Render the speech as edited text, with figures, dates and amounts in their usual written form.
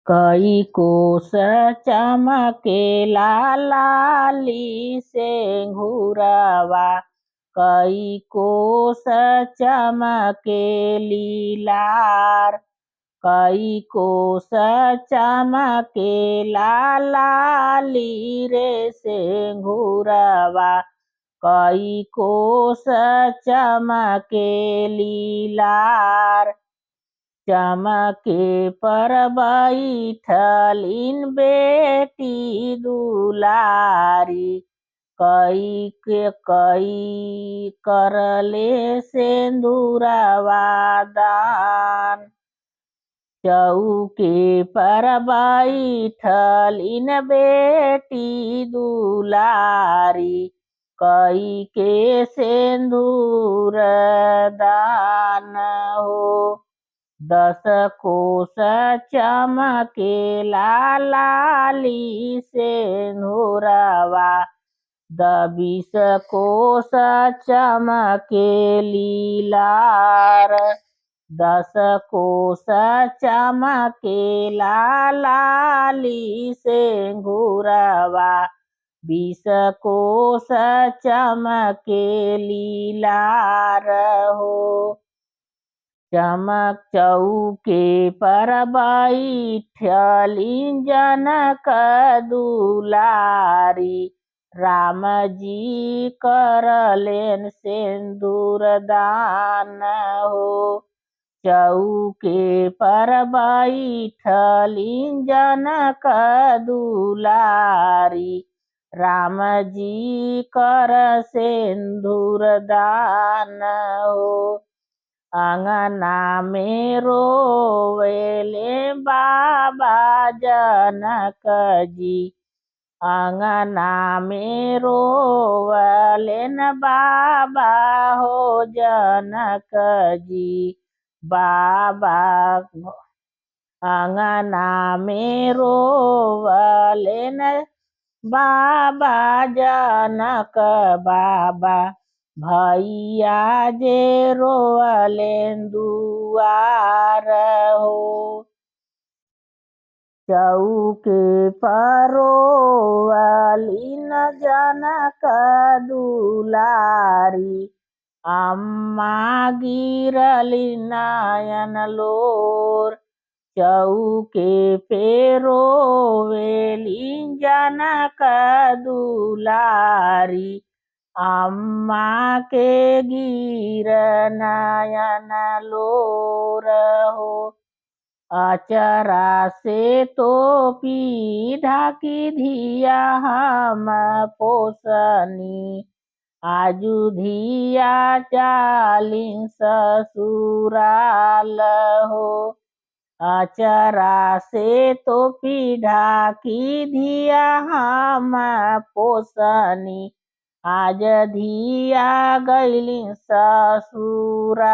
कई कोस चमकेला लाली से घुरवा, कई कोस चमकेली लार, कई कोस चमकेला लाली रे से घुरवा, कई कोस चमकेली लार। चमके पर बैठलिन बेटी दुलारी, कई करले सिंदूरवा दान। चौके पर बैठलिन बेटी दुलारी, कई के सिंदूर दान हो। 10 कोस चमकेला लाली सिंदूरवा, 20 कोस चमकेली लार। 10 कोस चमकेला लाली सिंदूरवा, 20 कोस चमकेली लार हो। चमक चौके पर बैठलिन जनक दुलारी, राम जी करलेन सिंदूर दान हो। चौके पर बैठलिन जनक दुलारी, राम जी कर सिंदूर दान हो। अंगना में रोवेले बाबा जनक जी, अंगना में रोवलेन बाबा हो जनक जी। बाबा अंगना में रोवलेन बाबा जनक बाबा, भैया जे रोवलेन दुआर हो। चौके पर रोवलिन जनक दुलारी, अम्मा गिरली नयन लोर। चौके पे रोवेलिन जनक दुलारी, अम्मा के गिर नयन लोर हो। अचरा से टोपी ढाकी धिया हम पोसनी, आजू धिया चालिन ससुराल हो। अचरा से टोपी ढाकी धिया हम पोसनी, आज धिया गइलिन ससुराल।